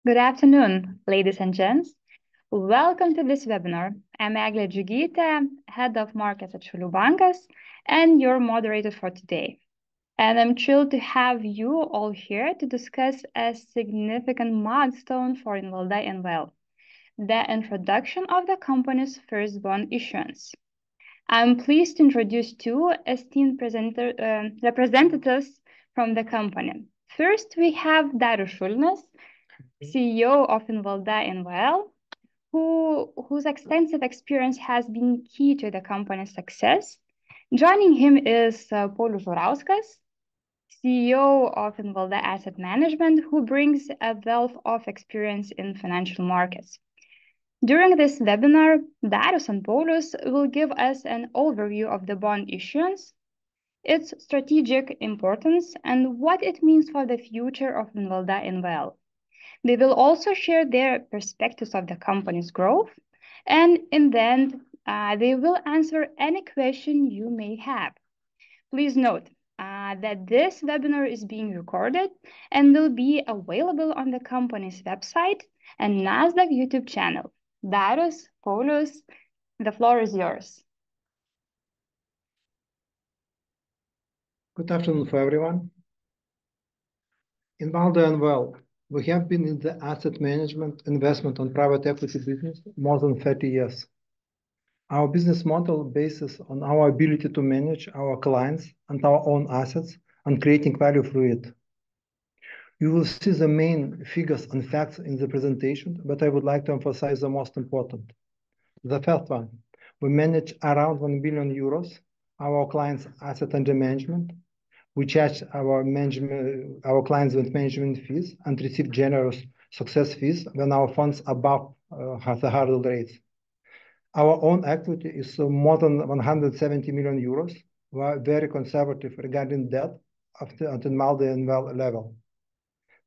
Good afternoon, ladies and gents. Welcome to this webinar. I'm Eglė Džiugytė, Head of Markets at Šiaulių Bankas, and your moderator for today. And I'm thrilled to have you all here to discuss a significant milestone for Invalda INVL, the introduction of the company's first bond issuance. I'm pleased to introduce two esteemed representatives from the company. First, we have Darius Šulnis, CEO of Invalda INVL, whose extensive experience has been key to the company's success. Joining him is Paulius Žurauskas, CEO of Invalda Asset Management, who brings a wealth of experience in financial markets. During this webinar, Darius and Paulius will give us an overview of the bond issuance, its strategic importance, and what it means for the future of Invalda INVL. They will also share their perspectives of the company's growth, and in the end, they will answer any question you may have. Please note that this webinar is being recorded and will be available on the company's website and NASDAQ YouTube channel. Darius, Paulius, the floor is yours. Good afternoon for everyone. Invalda INVL. We have been in the asset management, investment and private equity business more than 30 years. Our business model bases on our ability to manage our clients and our own assets and creating value through it. You will see the main figures and facts in the presentation, but I would like to emphasize the most important. The first one, we manage around 1 billion euros, our clients' asset under management. We charge our clients with management fees and receive generous success fees when our funds above the hurdle rates. Our own equity is more than 170 million euros. We are very conservative regarding debt at Invalda INVL level.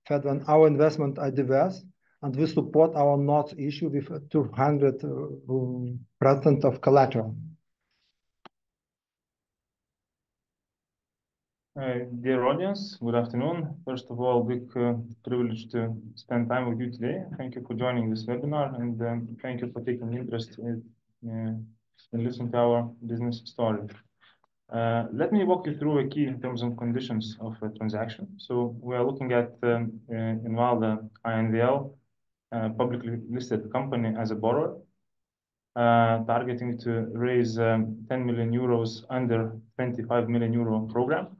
Third one, our investments are diverse, and we support our notes issue with 200% of collateral. Dear audience, good afternoon. First of all, big privilege to spend time with you today. Thank you for joining this webinar, and thank you for taking interest in listening to our business story. Let me walk you through a key terms and conditions of a transaction. So we are looking at Invalda INVL, publicly listed company as a borrower, targeting to raise 10 million euros under 25 million euro program.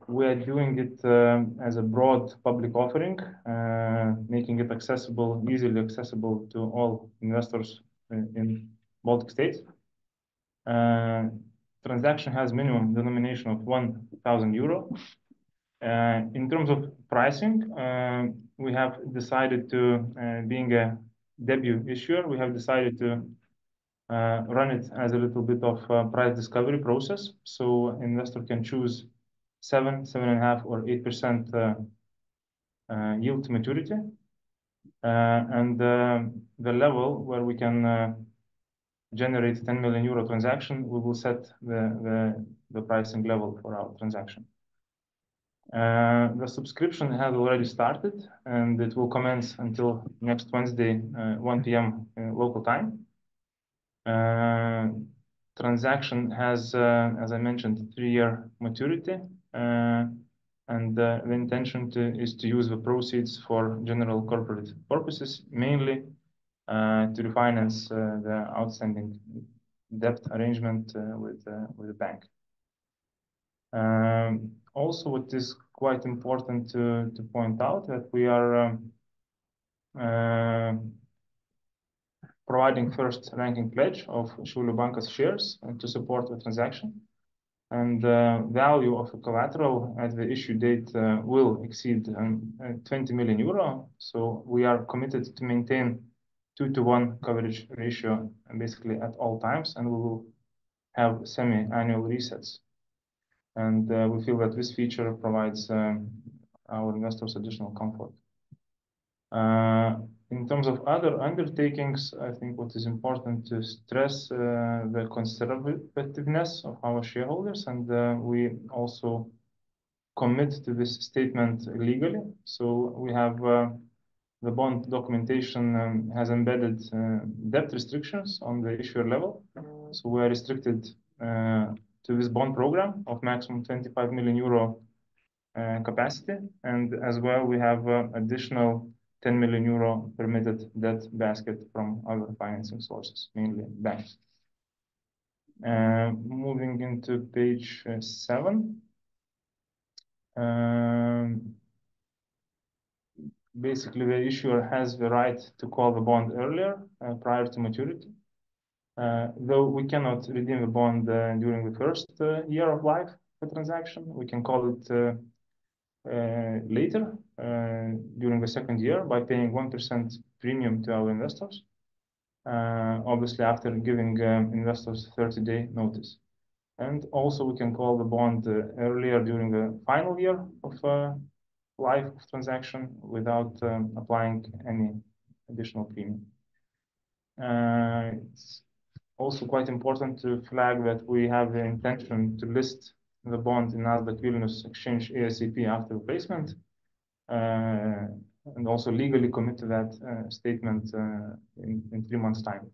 We are doing it as a broad public offering, making it accessible, easily accessible to all investors in Baltic states. Transaction has minimum denomination of 1,000 euro. In terms of pricing, we have decided to, being a debut issuer, we have decided to run it as a little bit of a price discovery process. So investor can choose 7, 7.5 or 8% yield to maturity. And the level where we can generate 10 million euro transaction, we will set the pricing level for our transaction. The subscription has already started, and it will commence until next Wednesday, 1 p.m. Local time. Transaction has, as I mentioned, 3-year maturity, and the intention is to use the proceeds for general corporate purposes, mainly to refinance the outstanding debt arrangement with the bank. Also, what is quite important to point out that we are providing first ranking pledge of Šiaulių Bankas shares to support the transaction. And the value of the collateral at the issue date will exceed 20 million euro. So we are committed to maintain 2-to-1 coverage ratio basically at all times, and we will have semi-annual resets. And we feel that this feature provides our investors additional comfort. In terms of other undertakings, I think what is important to stress the conservativeness of our shareholders, and we also commit to this statement legally. So we have the bond documentation has embedded debt restrictions on the issuer level. So we are restricted to this bond program of maximum 25 million euro capacity. And as well, we have additional 10 million euro permitted debt basket from other financing sources, mainly banks. Moving into page 7. Basically, the issuer has the right to call the bond earlier, prior to maturity. Though we cannot redeem the bond during the first year of life of the transaction, we can call it later, during the second year, by paying 1% premium to our investors. Obviously, after giving investors 30-day notice. And also, we can call the bond earlier during the final year of life of transaction without applying any additional premium. It's also quite important to flag that we have the intention to list the bond in Nasdaq Vilnius exchange ASAP after the placement, and also legally commit to that statement in 3 months' time.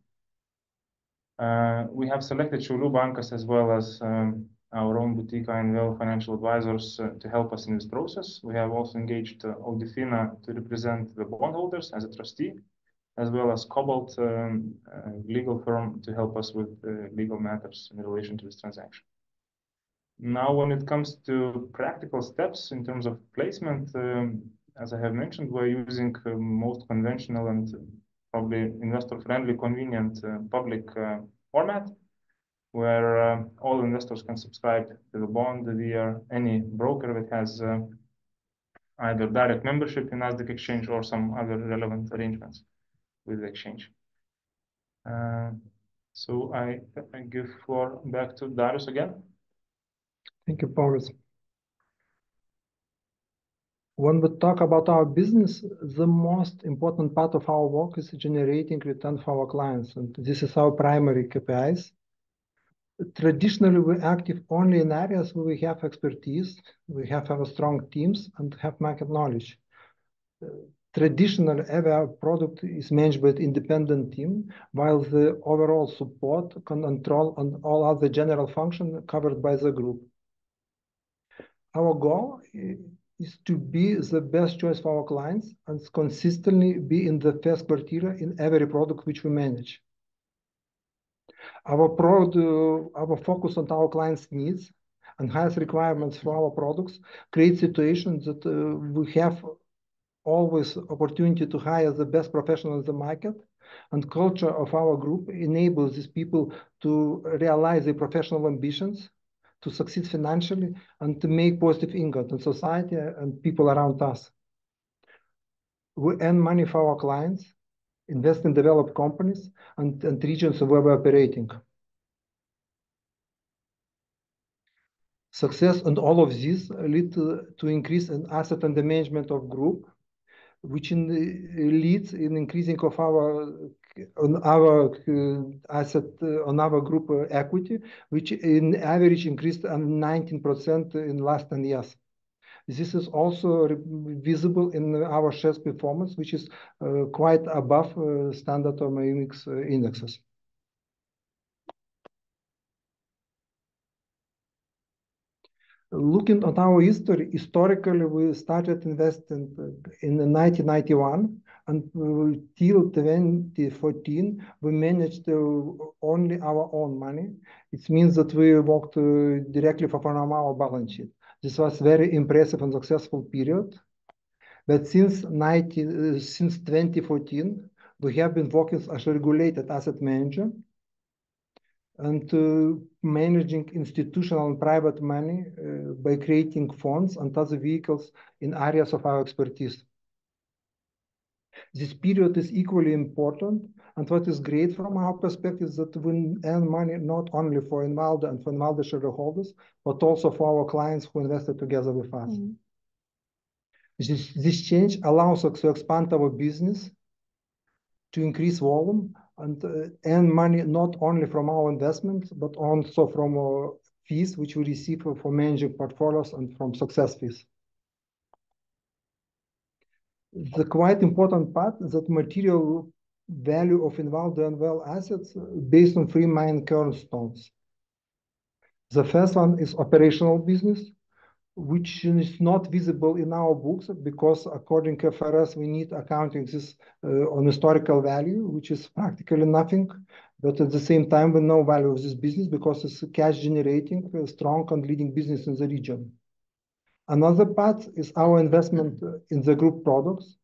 We have selected Šiaulių Bankas as well as our own boutique INVL financial advisors to help us in this process. We have also engaged Audifina to represent the bondholders as a trustee, as well as Cobalt, legal firm, to help us with legal matters in relation to this transaction. Now, when it comes to practical steps in terms of placement, as I have mentioned, we're using most conventional and probably investor-friendly, convenient public format, where all investors can subscribe to the bond via any broker that has either direct membership in Nasdaq exchange or some other relevant arrangements with the exchange. So I give floor back to Darius again. Thank you, Paulius. When we talk about our business, the most important part of our work is generating return for our clients, and this is our primary KPIs. Traditionally, we're active only in areas where we have expertise, we have our strong teams, and have market knowledge. Traditionally, every product is managed by an independent team, while the overall support, control, and all other general functions covered by the group. Our goal is to be the best choice for our clients and consistently be in the first quartile in every product which we manage. Our focus on our clients' needs and highest requirements for our products create situations that we have always opportunity to hire the best professionals in the market, and culture of our group enables these people to realize their professional ambitions, to succeed financially, and to make positive impact on society and people around us. We earn money for our clients, invest in developed companies and regions where we're operating. Success and all of these lead to increase in asset under management of group, which leads in increasing of our group equity, which in average increased 19% in last 10 years. This is also visible in our shares performance, which is quite above standard or MAX indexes. Looking at our history, historically, we started investing in 1991, and till 2014, we managed only our own money. It means that we worked directly from our balance sheet. This was very impressive and successful period. But since 2014, we have been working as a regulated asset manager and managing institutional and private money by creating funds and other vehicles in areas of our expertise. This period is equally important, and what is great from our perspective is that we earn money not only for Invalda and for Invalda shareholders, but also for our clients who invested together with us. Mm-hmm. This change allows us to expand our business, to increase volume, and earn money not only from our investments, but also from fees which we receive for managing portfolios and from success fees. The quite important part is that material value of Invalda INVL assets based on three main cornerstones. The first one is operational business, which is not visible in our books because according to FRS, we need accounting this on historical value, which is practically nothing. But at the same time, we know value of this business because it's cash generating, strong and leading business in the region. Another part is our investment in the group products,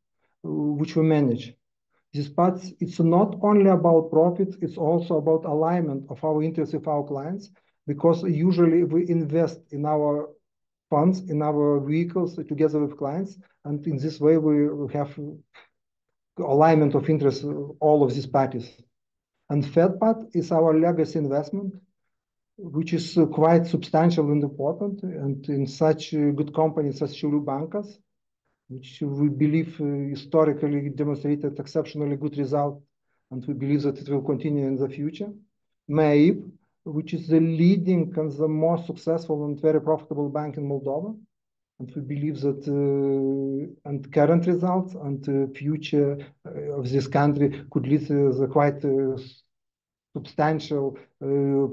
which we manage. This part, it's not only about profit, it's also about alignment of our interests with our clients, because usually we invest in our funds, in our vehicles together with clients, and in this way we have alignment of interests, all of these parties. And third part is our legacy investment, which is quite substantial and important, and in such good companies as Šiaulių Bankas, which we believe historically demonstrated exceptionally good result, and we believe that it will continue in the future. MEIB, which is the leading and the most successful and very profitable bank in Moldova. And we believe that and current results and future of this country could lead to the quite substantial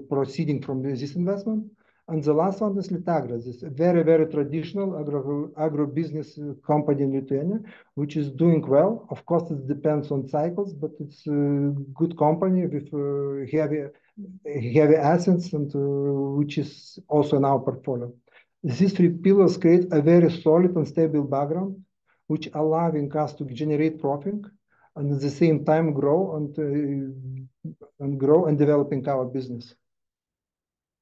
proceeding from this investment. And the last one is Litagra, this very, very traditional agro-business company in Lithuania, which is doing well. Of course, it depends on cycles, but it's a good company with heavy assets and which is also in our portfolio. These three pillars create a very solid and stable background, which allowing us to generate profit and at the same time grow and developing our business.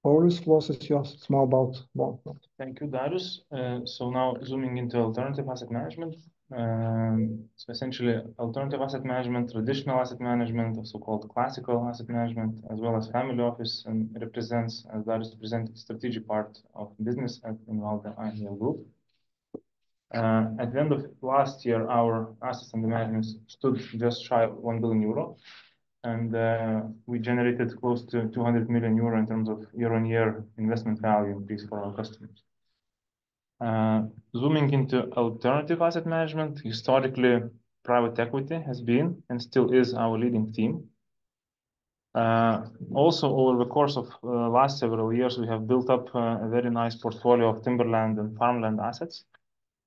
Paulius, floor is yours. It's more about bond. Thank you, Darius. So now zooming into alternative asset management. So essentially, alternative asset management, traditional asset management, so-called classical asset management, as well as family office, and represents, as Darius presented, strategic part of business at Invalda INVL Group. At the end of last year, our assets under management stood just shy of 1 billion euro. And we generated close to 200 million euro in terms of year-on-year investment value increase for our customers. Zooming into alternative asset management, historically, private equity has been and still is our leading theme. Also, over the course of last several years, we have built up a very nice portfolio of timberland and farmland assets,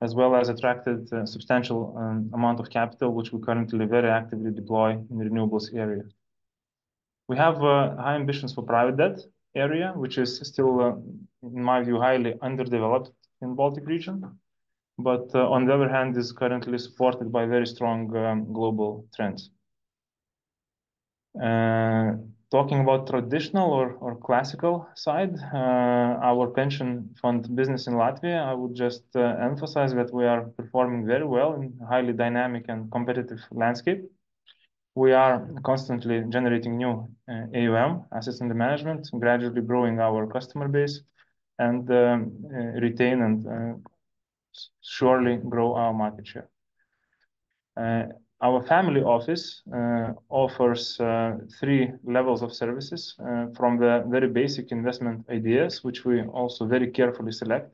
as well as attracted a substantial amount of capital, which we currently very actively deploy in the renewables area. We have high ambitions for private debt area, which is still, in my view, highly underdeveloped in Baltic region, but on the other hand, is currently supported by very strong global trends. Talking about traditional or classical side, our pension fund business in Latvia, I would just emphasize that we are performing very well in a highly dynamic and competitive landscape. We are constantly generating new AUM, assets under management, gradually growing our customer base, and retain and surely grow our market share. Our family office offers 3 levels of services, from the very basic investment ideas, which we also very carefully select,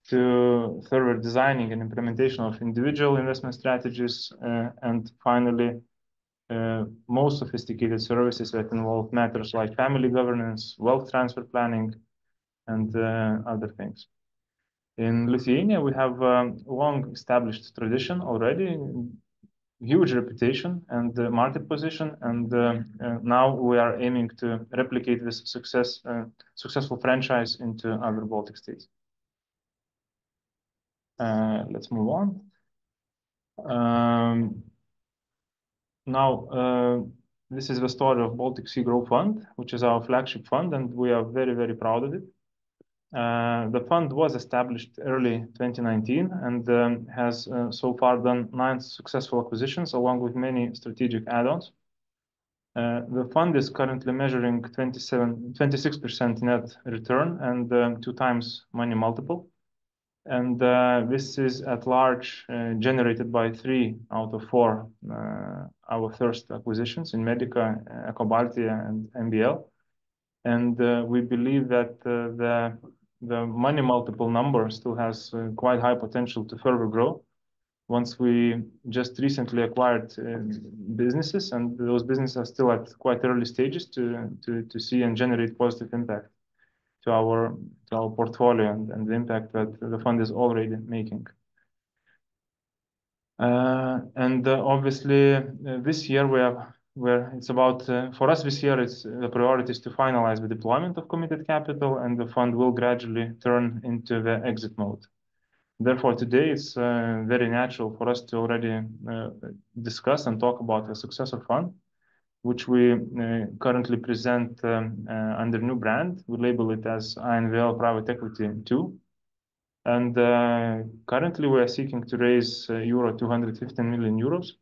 to further designing and implementation of individual investment strategies, and finally, most sophisticated services that involve matters like family governance, wealth transfer planning, and other things. In Lithuania, we have a long-established tradition already, huge reputation and market position, and now we are aiming to replicate this successful franchise into other Baltic states. Let's move on. Now, this is the story of Baltic Sea Growth Fund, which is our flagship fund, and we are very, very proud of it. The fund was established early 2019 and has so far done 9 successful acquisitions along with many strategic add-ons. The fund is currently measuring 26% net return and 2 times money multiple. And this is at large generated by 3 out of 4 our first acquisitions in Medica, Eco Baltia, and MBL. And we believe that the money multiple number still has quite high potential to further grow once we just recently acquired businesses, and those businesses are still at quite early stages to see and generate positive impact to our portfolio and the impact that the fund is already making. Obviously, this year it's about, for us this year, it's the priority is to finalize the deployment of committed capital, and the fund will gradually turn into the exit mode. Therefore, today it's very natural for us to already discuss and talk about a successor fund, which we currently present under new brand. We label it as INVL Private Equity 2. And currently we are seeking to raise euro 215 million euros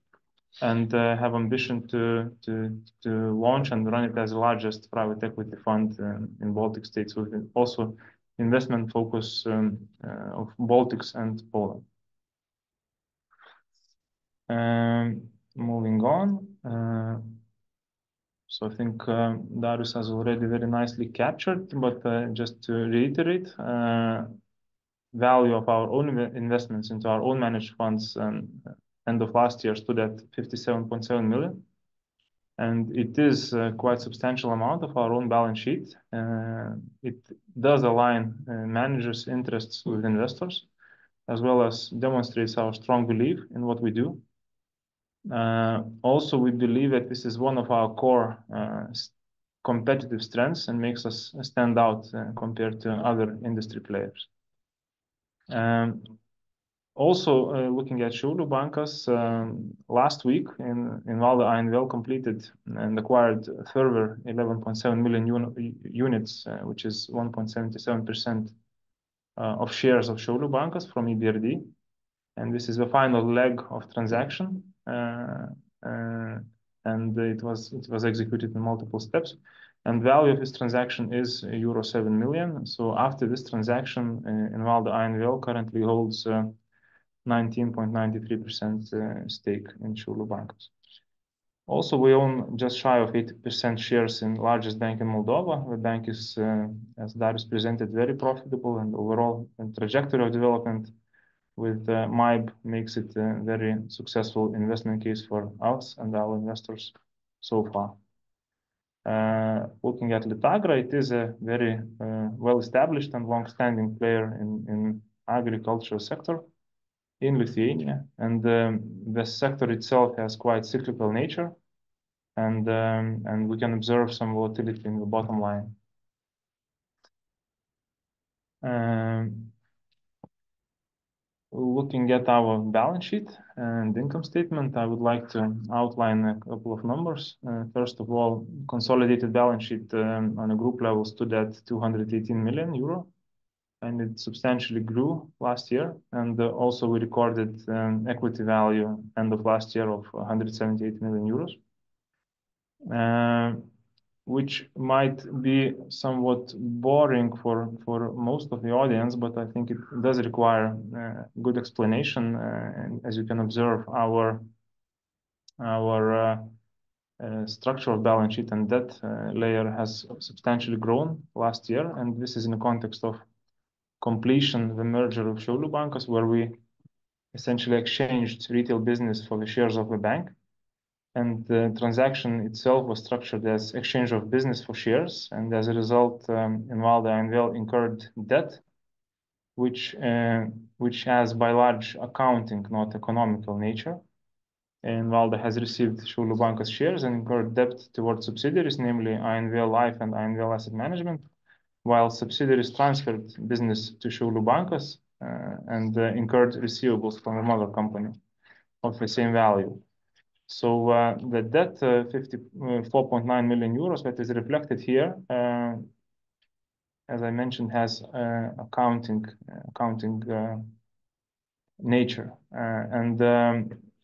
and have ambition to launch and run it as the largest private equity fund in Baltic states, with also investment focus of Baltics and Poland. Moving on. So I think Darius has already very nicely captured, but just to reiterate, value of our own investments into our own managed funds end of last year stood at 57.7 million. And it is quite substantial amount of our own balance sheet. It does align managers' interests with investors, as well as demonstrates our strong belief in what we do. Also, we believe that this is one of our core competitive strengths and makes us stand out compared to other industry players. Also, looking at Šiaulių Bankas, last week, Invalda INVL completed and acquired a further 11.7 million units, which is 1.77% of shares of Šiaulių Bankas from EBRD. And this is the final leg of transaction, and it was executed in multiple steps. And value of this transaction is euro 7 million. So after this transaction, Invalda INVL currently holds 19.93% stake in Šiaulių Bankas. Also, we own just shy of 80% shares in largest bank in Moldova. The bank is, as Darius presented, very profitable, and overall trajectory of development with MIB makes it a very successful investment case for us and our investors so far. Looking at Lytagra, it is a very well-established and long-standing player in agricultural sector in Lithuania, and the sector itself has quite cyclical nature, and we can observe some volatility in the bottom line. Looking at our balance sheet and income statement, I would like to outline a couple of numbers. First of all, consolidated balance sheet on a group level stood at 218 million euro, and it substantially grew last year. And also we recorded equity value end of last year of 178 million euros, which might be somewhat boring for most of the audience, but I think it does require good explanation. And as you can observe, our structure of balance sheet and debt layer has substantially grown last year, and this is in the context of completion the merger of Šiaulių Bankas, where we essentially exchanged retail business for the shares of the bank. And the transaction itself was structured as exchange of business for shares, and as a result, Invalda INVL incurred debt, which has by large accounting, not economical nature. Invalda has received Šiaulių Bankas shares and incurred debt towards subsidiaries, namely INVL Life and INVL Asset Management, while subsidiaries transferred business to Šiaulių Bankas and incurred receivables from the mother company of the same value. So the debt, 54.9 million euros, that is reflected here, as I mentioned, has accounting nature, and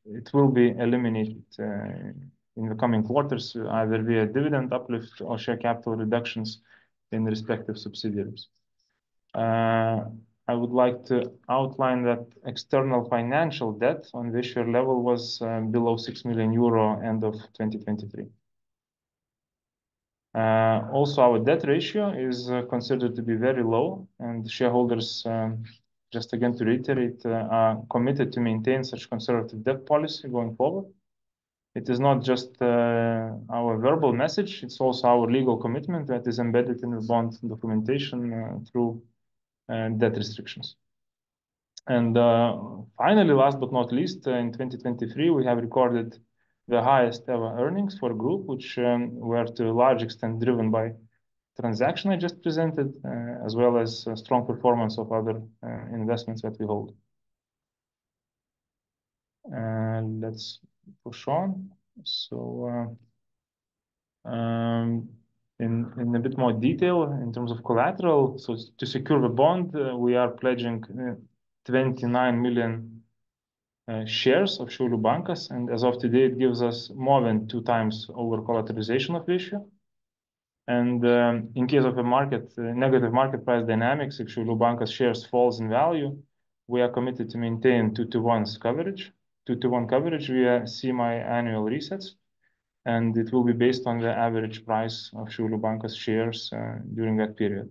it will be eliminated in the coming quarters, either via dividend uplift or share capital reductions in respective subsidiaries. I would like to outline that external financial debt on the issuer level was below 6 million euro end of 2023. Also, our debt ratio is considered to be very low, and shareholders, just again to reiterate, are committed to maintain such conservative debt policy going forward. It is not just our verbal message, it's also our legal commitment that is embedded in the bond documentation through debt restrictions. And finally, last but not least, in 2023, we have recorded the highest ever earnings for a group, which were to a large extent driven by transaction I just presented, as well as strong performance of other investments that we hold. And let's push on. So in a bit more detail in terms of collateral, so to secure the bond, we are pledging 29 million shares of Šiaulių Bankas, and as of today, it gives us more than 2 times over collateralization of the issue. And in case of a negative market price dynamics, if Šiaulių Bankas shares falls in value, we are committed to maintain 2-to-1 coverage, 2-to-1 coverage via semi-annual resets, and it will be based on the average price of Šiaulių Bankas shares during that period.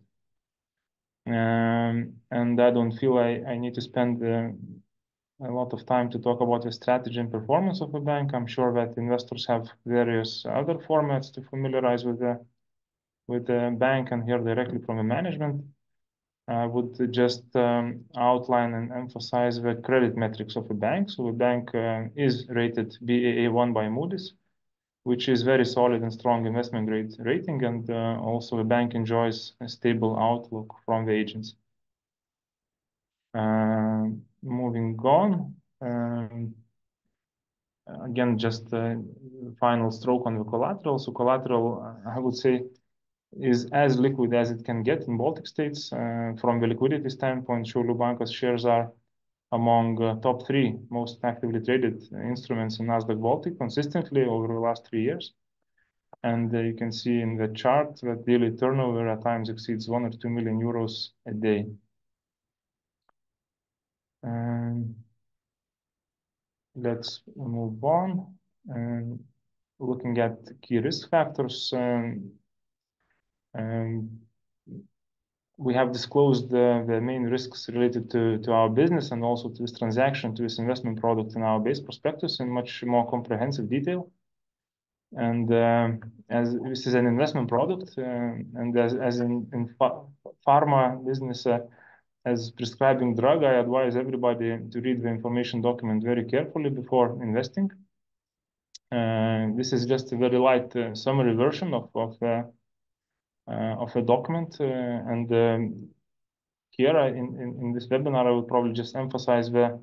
And I don't feel I need to spend a lot of time to talk about the strategy and performance of the bank. I'm sure that investors have various other formats to familiarize with the bank and hear directly from the management. I would just outline and emphasize the credit metrics of the bank. So the bank is rated Baa1 by Moody's, which is very solid and strong investment grade rating, and also the bank enjoys a stable outlook from the agency. Moving on, again, just final stroke on the collateral. So collateral, I would say, is as liquid as it can get in Baltic states. From the liquidity standpoint, Šiaulių Bankas shares are among top 3 most actively traded instruments in Nasdaq Baltic consistently over the last 3 years. And you can see in the chart that daily turnover at times exceeds 1 or 2 million euros a day. Let's move on. Looking at key risk factors, we have disclosed the main risks related to our business and also to this transaction, to this investment product in our base prospectus in much more comprehensive detail. And as this is an investment product, and as in pharma business, as prescribing drug, I advise everybody to read the information document very carefully before investing. This is just a very light summary version of a document, and here in this webinar, I will probably just emphasize the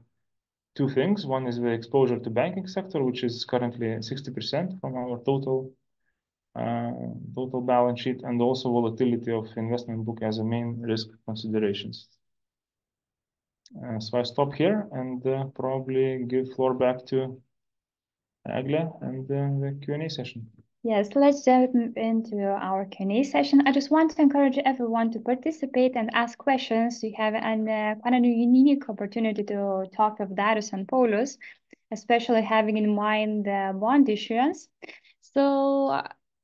2 things. One is the exposure to banking sector, which is currently 60% from our total balance sheet, and also volatility of investment book as a main risk considerations. So I stop here and probably give floor back to Eglė and the Q&A session. Yes, let's jump into our Q&A session. I just want to encourage everyone to participate and ask questions. You have quite a unique opportunity to talk with Darius and Paulius, especially having in mind the bond issuance. So,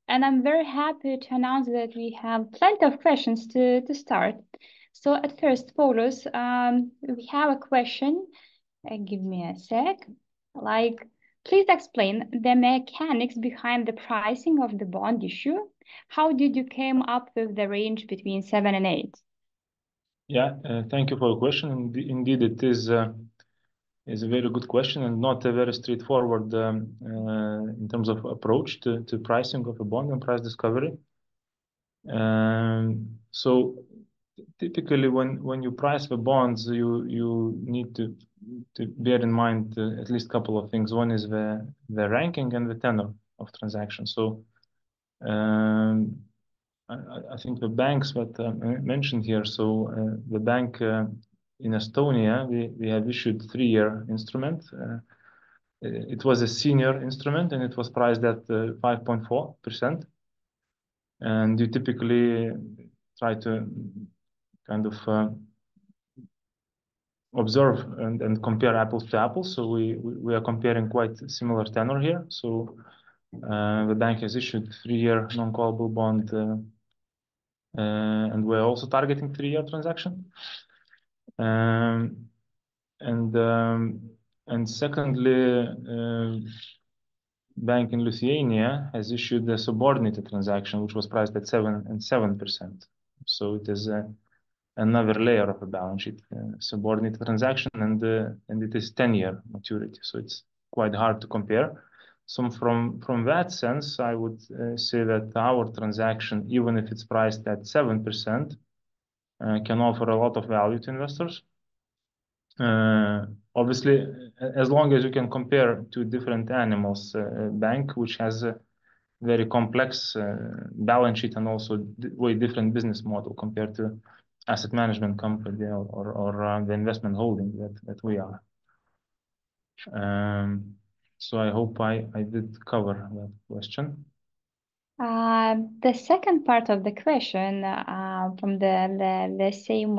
and I'm very happy to announce that we have plenty of questions to start. So at first, Paulius, we have a question. Give me a sec. Please explain the mechanics behind the pricing of the bond issue. How did you came up with the range between 7 and 8? Yeah, thank you for the question. Indeed, it is a very good question and not a very straightforward in terms of approach to pricing of a bond and price discovery. So typically, when you price the bonds, you need to bear in mind at least a couple of things. One is the ranking and the tenor of transactions. So I think the banks that I mentioned here. So the bank in Estonia, we have issued 3-year instrument. It was a senior instrument and it was priced at 5.4%. And you typically try to kind of observe and compare apples to apples. So we are comparing quite similar tenor here. So The bank has issued 3-year non-callable bond, and we're also targeting 3-year transaction. And secondly, bank in Lithuania has issued a subordinated transaction, which was priced at 7%. So it is another layer of a balance sheet, subordinated transaction, and it is 10-year maturity. So it's quite hard to compare. So from that sense, I would say that our transaction, even if it's priced at 7%, can offer a lot of value to investors. Obviously, as long as you can compare two different animals, a bank which has a very complex balance sheet and also way different business model compared to asset management company or the investment holding that we are. So I hope I did cover that question. The second part of the question from the same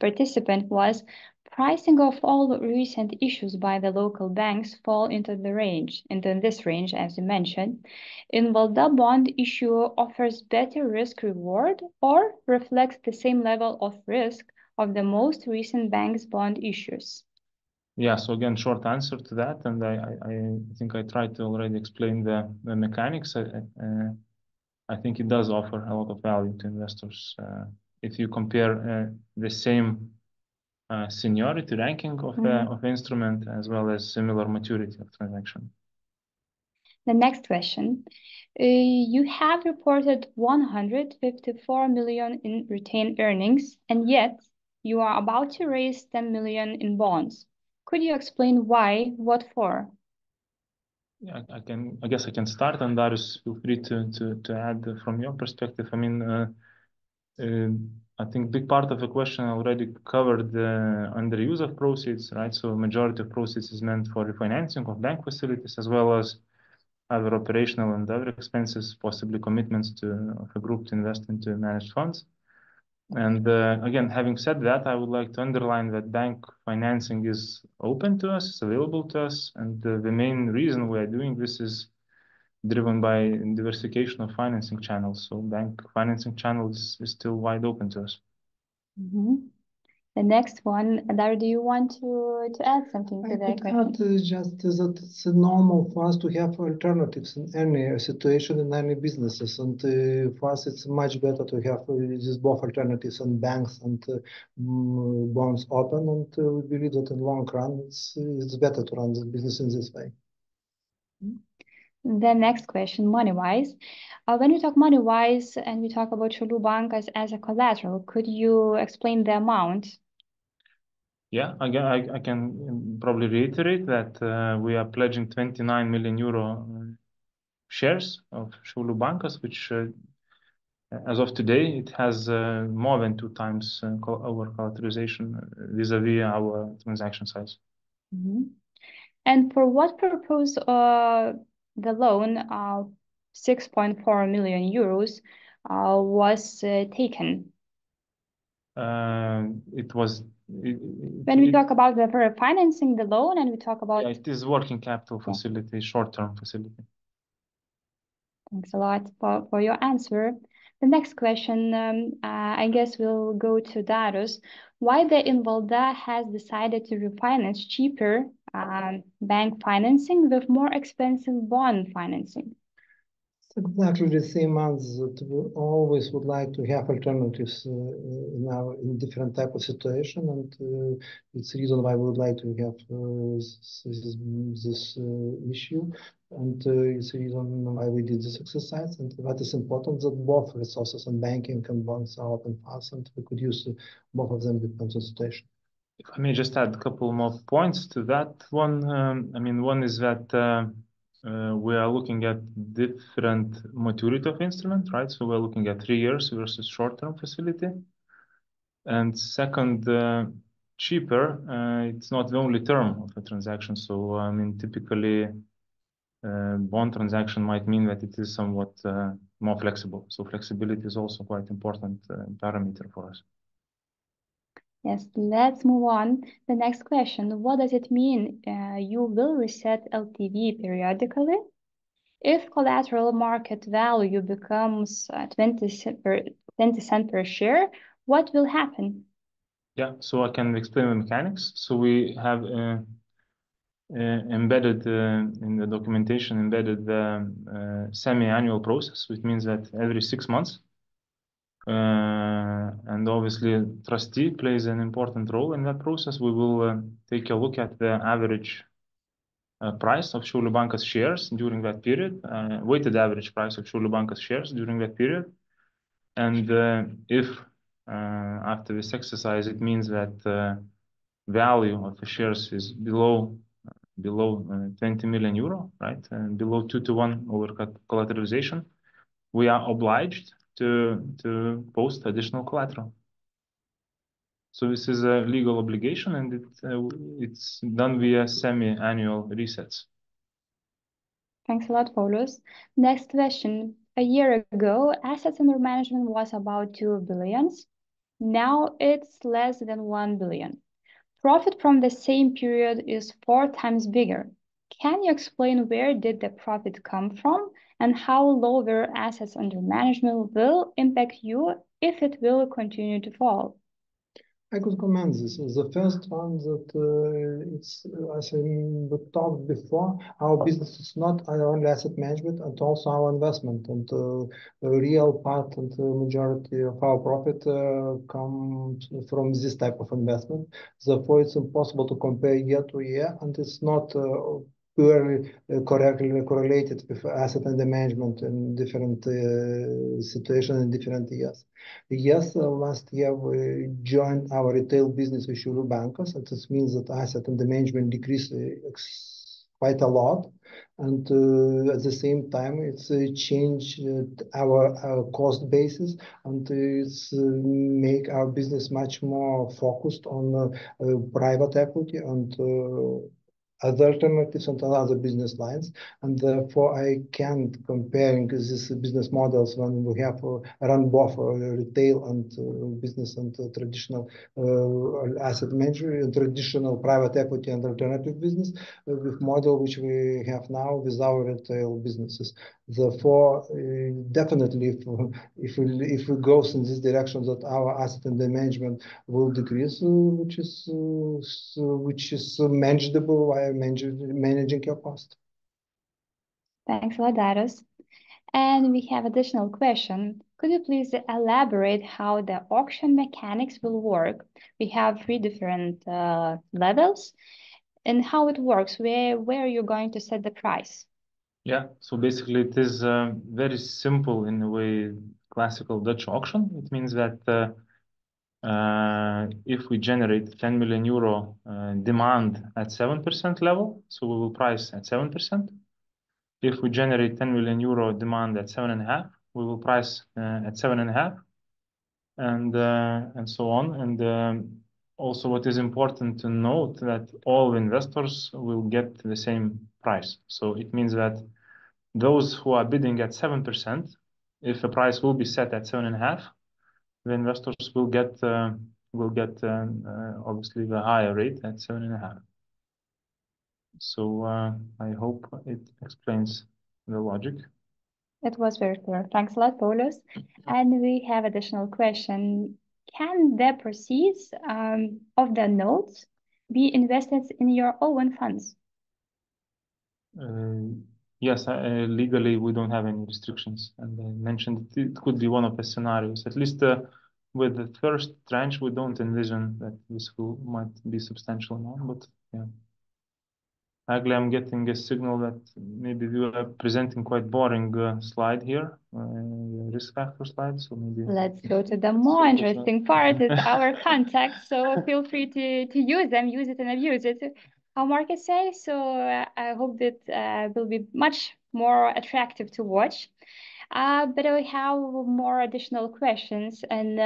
participant was, pricing of all recent issues by the local banks fall into this range, as you mentioned. Invalda bond issue offers better risk reward or reflects the same level of risk of the most recent banks bond issues? Yeah, so again, short answer to that, and I think I tried to already explain the mechanics. I think it does offer a lot of value to investors if you compare the same seniority ranking of the instrument as well as similar maturity of transaction. The next question. You have reported 154 million in retained earnings, and yet you are about to raise 10 million in bonds. Could you explain why? What for? Yeah, I guess I can start, and Darius, feel free to add from your perspective. I mean, I think big part of the question already covered under use of proceeds, right? So majority of proceeds is meant for refinancing of bank facilities as well as other operational and other expenses, possibly commitments of a group to invest into managed funds. And again, having said that, I would like to underline that bank financing is open to us, it's available to us. And the main reason we are doing this is driven by diversification of financing channels. So bank financing channels is still wide open to us. The next one, Dar, do you want to add something to that question? Just that it's normal for us to have alternatives in any situation, in any businesses. And for us, it's much better to have these both alternatives on banks and bonds open. And we believe that in long run, it's better to run the business in this way. The next question, money-wise. When we talk money-wise and we talk about Šiaulių Bankas as a collateral, could you explain the amount? Yeah, again, I can probably reiterate that we are pledging 29 million euro shares of Šiaulių Bankas, which as of today, it has more than 2 times our collateralization vis-a-vis our transaction size. And for what purpose the loan of 6.4 million euros was taken? When we talk about the financing the loan and we talk about... Yeah, it is working capital facility, short-term facility. Thanks a lot for your answer. The next question, I guess we'll go to Darius. Why the Invalda has decided to refinance cheaper bank financing with more expensive bond financing? It's exactly the same answer that we always would like to have alternatives in different type of situation, and it's the reason why we would like to have this issue, and it's the reason why we did this exercise. And what is important that both resources and banking and bonds are open for us, and we could use both of them depends on situation. If I may just add a couple more points to that one. I mean, one is that we are looking at different maturity of instrument, right? So we're looking at 3 years versus short-term facility. And second, cheaper, it's not the only term of a transaction. So, I mean, typically, bond transaction might mean that it is somewhat more flexible. So flexibility is also quite important parameter for us. Yes, let's move on. The next question, what does it mean you will reset LTV periodically? If collateral market value becomes 20 cents per share, what will happen? Yeah, so I can explain the mechanics. So we have embedded in the documentation, embedded the semi-annual process, which means that every 6 months, and obviously trustee plays an important role in that process. We will take a look at the average price of Šiaulių Bankas shares during that period, weighted average price of Šiaulių Bankas shares during that period. And if after this exercise, it means that value of the shares is below 20 million euro, right? And below 2-to-1 over collateralization, we are obliged to post additional collateral. So this is a legal obligation, and it's done via semi-annual resets. Thanks a lot, Paulius. Next question. A year ago, assets under management was about 2 billion. Now it's less than 1 billion. Profit from the same period is 4 times bigger. Can you explain where did the profit come from and how lower assets under management will impact you if it will continue to fall? I could comment this. The first one that it's, as we talked before, our business is not only asset management and also our investment, and the real part and the majority of our profit comes from this type of investment. Therefore, it's impossible to compare year to year, and it's not purely correctly correlated with asset under management in different situations in different years. Yes, last year we joined our retail business with Šiaulių Bankas, and this means that asset under management decreased quite a lot, and at the same time it's changed our cost basis, and it's make our business much more focused on private equity and other alternatives and other business lines, and therefore I can't comparing these business models when we have run both retail and business and traditional asset management, traditional private equity and alternative business with model which we have now with our retail businesses. Therefore, definitely, if we go in this direction, that our asset under management will decrease, which is manageable while managing your cost. Thanks a lot, Darius. And we have additional question. Could you please elaborate how the auction mechanics will work? We have 3 different levels, and how it works. Where you're going to set the price? Yeah, so basically it is very simple in a way, classical Dutch auction. It means that if we generate 10 million euro demand at 7% level, so we will price at 7%. If we generate 10 million euro demand at 7.5, we will price at 7.5, and so on. And also, what is important to note that all investors will get the same price. So it means that those who are bidding at 7%, if the price will be set at 7.5, the investors will get obviously the higher rate at 7.5. So I hope it explains the logic. It was very clear. Thanks a lot, Paulius. And we have additional question. Can the proceeds of the notes be invested in your own funds? Yes, legally we don't have any restrictions, and I mentioned it could be one of the scenarios. At least with the first tranche, we don't envision that this might be substantial amount, but yeah. Eglė, I'm getting a signal that maybe we are presenting quite boring slide here, risk factor slide. So maybe let's go to the more interesting part. It's our contacts. So feel free to use them, use it and abuse it. How markets say. So I hope that will be much more attractive to watch. But I have more additional questions. And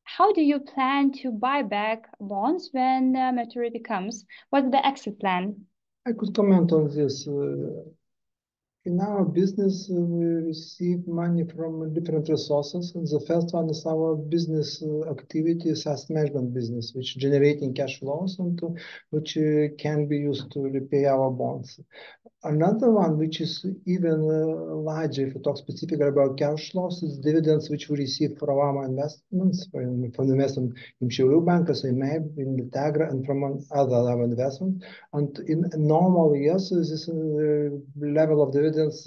how do you plan to buy back bonds when maturity comes? What's the exit plan? I could comment on this. In our business, we receive money from different resources. And the first one is our business activities, asset management business, which generating cash flows and which can be used to repay our bonds. Another one, which is even larger, if we talk specifically about cash flows, is dividends which we receive from our investments, from the investment in Šiaulių Bankas, in MEB, in Integra, and from other investments. And in normal years, this level of dividends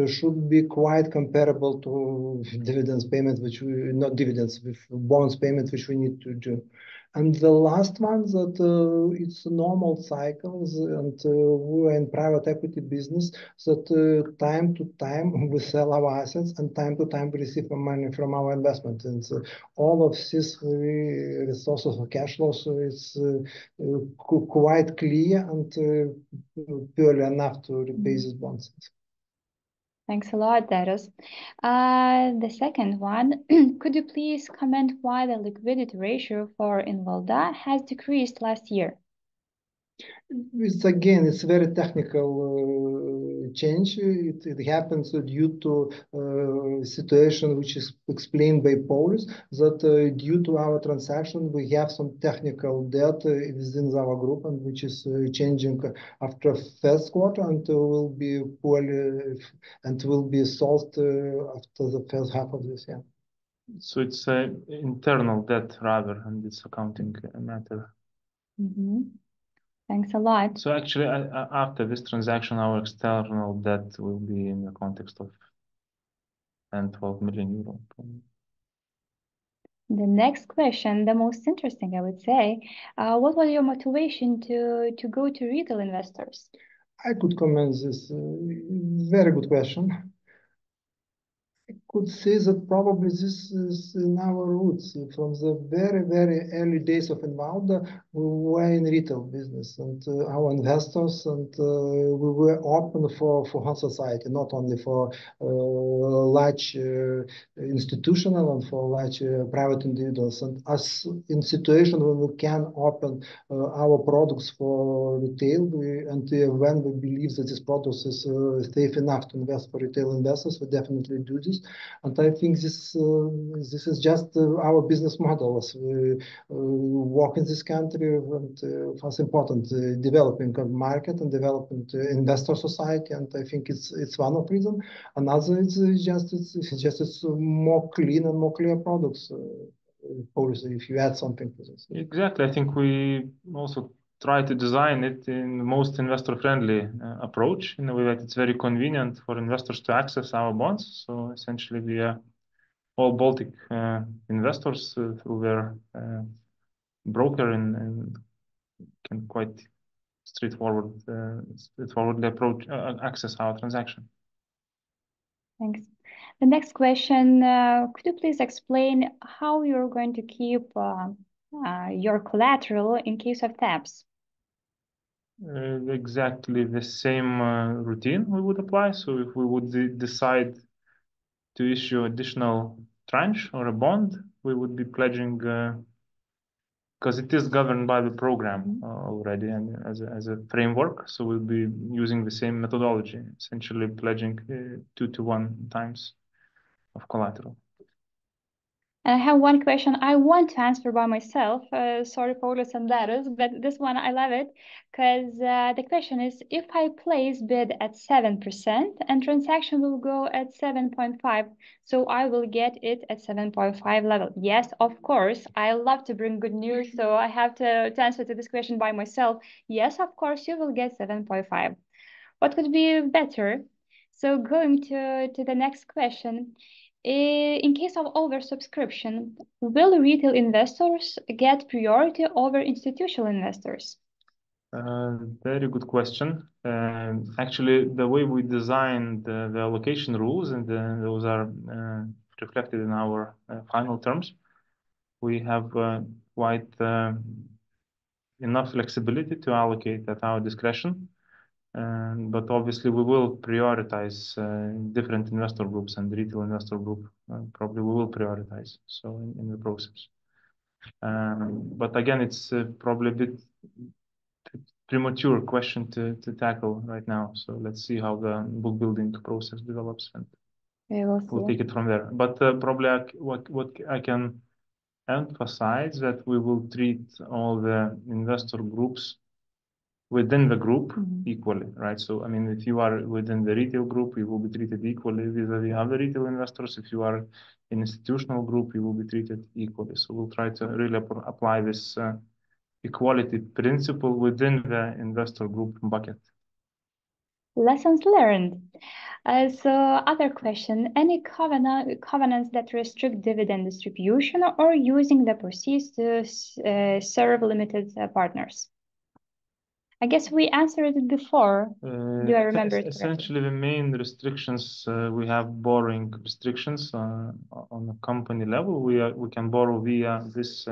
should be quite comparable to dividends payment, which we, not dividends, with bonds payment, which we need to do. And the last one that it's normal cycles, and we are in private equity business, that time to time we sell our assets and time to time we receive money from our investment. And all of these resources for cash flows, so it's quite clear and purely enough to repay these bonds. Thanks a lot, Darius. The second one, could you please comment why the liquidity ratio for Invalda has decreased last year? It's very technical change. It happens due to situation which is explained by Paulius, that due to our transaction we have some technical debt within our group, and which is changing after first quarter and will be poorly and will be solved after the first half of this year. So it's internal debt rather, and it's accounting matter. Mm-hmm. Thanks a lot. So actually, after this transaction, our external debt will be in the context of 12 million euro. The next question, the most interesting, I would say, what was your motivation to go to retail investors? I could comment this. Very good question. I could say that probably this is in our roots. From the very, very early days of Invalda, we were in retail business, and our investors, and we were open for whole society, not only for large institutional and for large private individuals. And as in situation when we can open our products for retail, and when we believe that this product is safe enough to invest for retail investors, we definitely do this. And I think this is just our business model as we work in this country, and it's important developing a market and developing investor society. And I think it's one of reason. Another is it's more clean and more clear products. Policy, if you add something to this. Exactly, I think we also try to design it in the most investor-friendly approach, in a way that it's very convenient for investors to access our bonds. So essentially, we are all Baltic investors through their broker, and can quite straightforwardly access our transaction. Thanks. The next question, could you please explain how you're going to keep your collateral in case of thefts? Exactly the same routine we would apply. So if we would decide to issue additional tranche or a bond, we would be pledging, because it is governed by the program already and as a framework. So we'll be using the same methodology, essentially pledging 2 to 1 times of collateral. I have one question I want to answer by myself. Sorry, Paulius and Darius, but this one I love it, because the question is, if I place bid at 7% and transaction will go at 7.5, so I will get it at 7.5 level. Yes, of course, I love to bring good news, so I have to answer to this question by myself. Yes, of course, you will get 7.5. What could be better? So going to the next question. In case of oversubscription, will retail investors get priority over institutional investors? Very good question. Actually, the way we designed the allocation rules, and those are reflected in our final terms, we have quite enough flexibility to allocate at our discretion. But obviously, we will prioritize different investor groups, and the retail investor group probably we will prioritize. So in the process, but again, it's probably a bit premature question to tackle right now. So let's see how the book building process develops, and we'll take it from there. But probably what I can emphasize that we will treat all the investor groups within the group equally, right? So, I mean, if you are within the retail group, you will be treated equally vis-a-vis other retail investors. If you are in institutional group, you will be treated equally. So we'll try to really apply this equality principle within the investor group bucket. Lessons learned. So other question, any covenants that restrict dividend distribution or using the proceeds to serve limited partners? I guess we answered it before. Do I remember it correctly? Essentially, the main restrictions, we have borrowing restrictions on the company level. We can borrow via this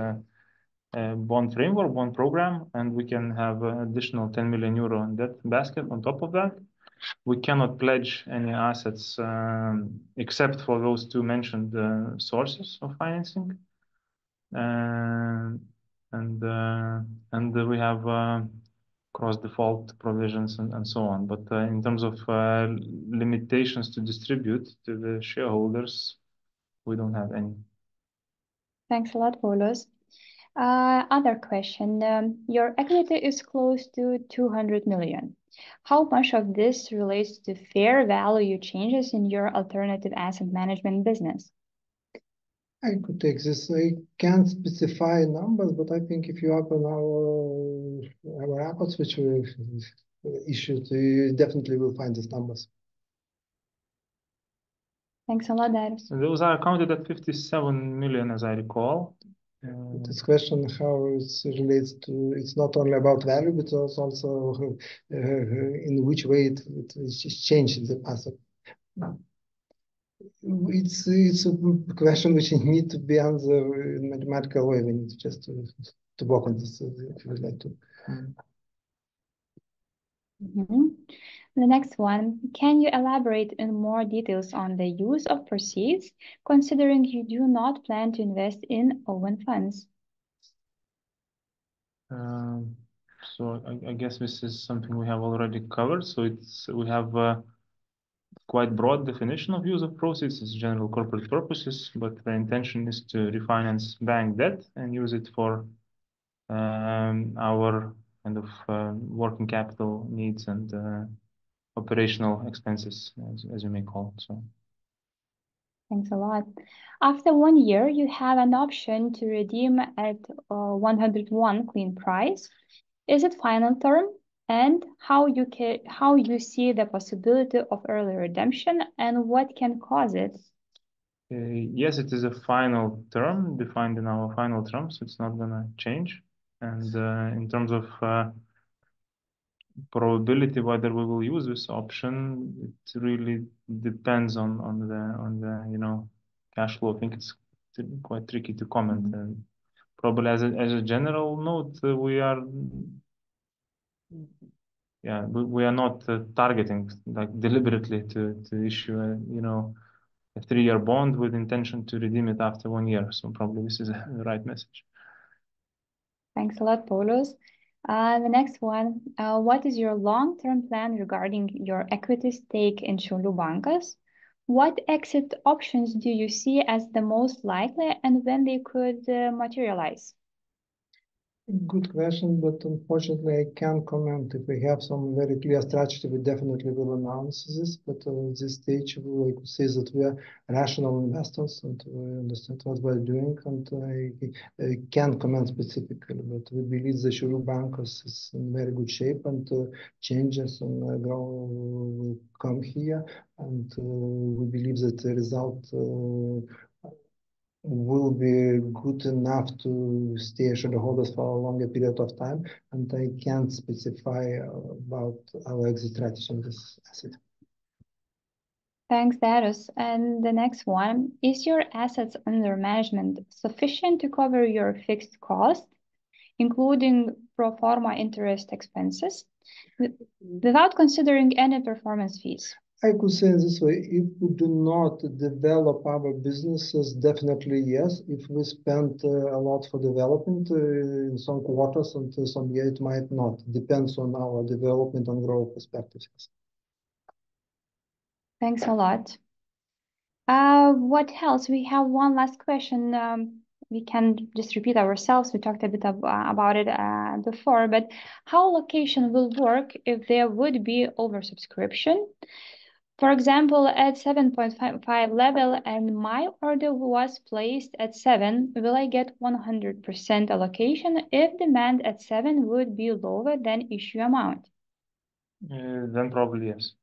bond framework, bond program, and we can have an additional 10 million euro in that basket on top of that. We cannot pledge any assets except for those two mentioned sources of financing. And we have cross default provisions and so on. But in terms of limitations to distribute to the shareholders, we don't have any. Thanks a lot, Paulius. Other question, your equity is close to 200 million. How much of this relates to fair value changes in your alternative asset management business? I could take this. I can't specify numbers, but I think if you open our reports, which we issued, you definitely will find these numbers. Thanks a lot, Darius. Those are accounted at 57 million, as I recall. This question, how it relates to, it's not only about value, but also in which way it changed in the past. It's a question which need to be answered in mathematical way. We need just to work on this if you would like to. The next one, can you elaborate in more details on the use of proceeds, considering you do not plan to invest in own funds? So I guess this is something we have already covered. So we have quite broad definition of use of proceeds as general corporate purposes, but the intention is to refinance bank debt and use it for our kind of working capital needs and operational expenses, as you may call it. So. Thanks a lot. After 1 year, you have an option to redeem at 101 clean price. Is it final term? And how you see the possibility of early redemption and what can cause it? Yes, it is a final term defined in our final terms. So it's not going to change. And in terms of probability whether we will use this option, it really depends on the cash flow. I think it's quite tricky to comment. And probably as a general note, we are not targeting like deliberately to issue a 3-year bond with intention to redeem it after 1 year. So probably this is the right message. Thanks a lot, Paulius. The next one, what is your long-term plan regarding your equity stake in Šiaulių Bankas? What exit options do you see as the most likely and when they could materialize? Good question, but unfortunately I can't comment. If we have some very clear strategy, we definitely will announce this. But at this stage, we could say that we are rational investors and we understand what we're doing. And I can't comment specifically, but we believe the Šiaulių Bankas is in very good shape and changes and growth will come here. And we believe that the result will be good enough to stay shareholders for a longer period of time, and I can't specify about our exit strategy on this asset. Thanks, Darius. And the next one, is your assets under management sufficient to cover your fixed cost, including pro forma interest expenses, without considering any performance fees? I could say this way, if we do not develop our businesses, definitely yes. If we spend a lot for development in some quarters and some year, it might not. Depends on our development and growth perspectives. Thanks a lot. What else? We have one last question. We can just repeat ourselves. We talked a bit about it before, but how location will work if there would be oversubscription? For example, at 7.5 level and my order was placed at 7, will I get 100% allocation if demand at 7 would be lower than issue amount? Then probably yes.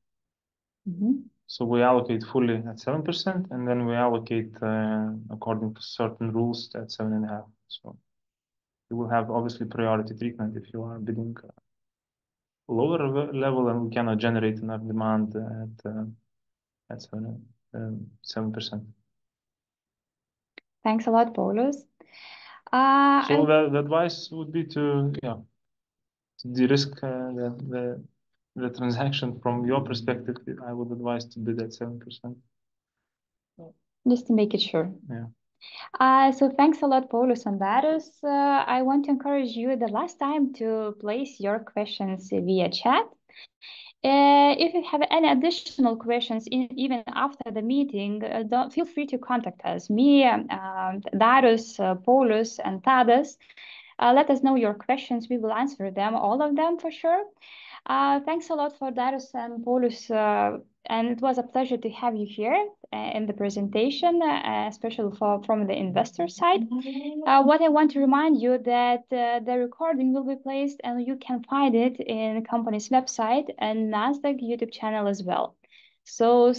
Mm-hmm. So we allocate fully at 7%, and then we allocate according to certain rules at 7.5. So you will have obviously priority treatment if you are bidding lower level and we cannot generate enough demand at 7%. Thanks a lot, Paulius. So the advice would be to de-risk the transaction from your perspective. I would advise to bid at 7%. Just to make it sure. Yeah. So thanks a lot, Paulius and Darius. I want to encourage you the last time to place your questions via chat. If you have any additional questions, even after the meeting, don't feel free to contact us. Me, Darius, Paulius, and Tadas. Let us know your questions. We will answer them, all of them for sure. Thanks a lot for Darius and Paulius, and it was a pleasure to have you here in the presentation, especially from the investor side. What I want to remind you that the recording will be placed and you can find it in the company's website and NASDAQ YouTube channel as well. So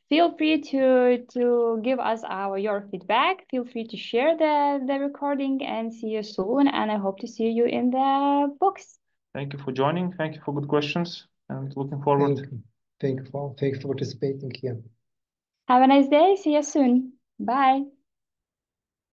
feel free to give us your feedback. Feel free to share the recording and see you soon. And I hope to see you in the books. Thank you for joining. Thank you for good questions and looking forward. Thank you for participating here. Have a nice day. See you soon. Bye.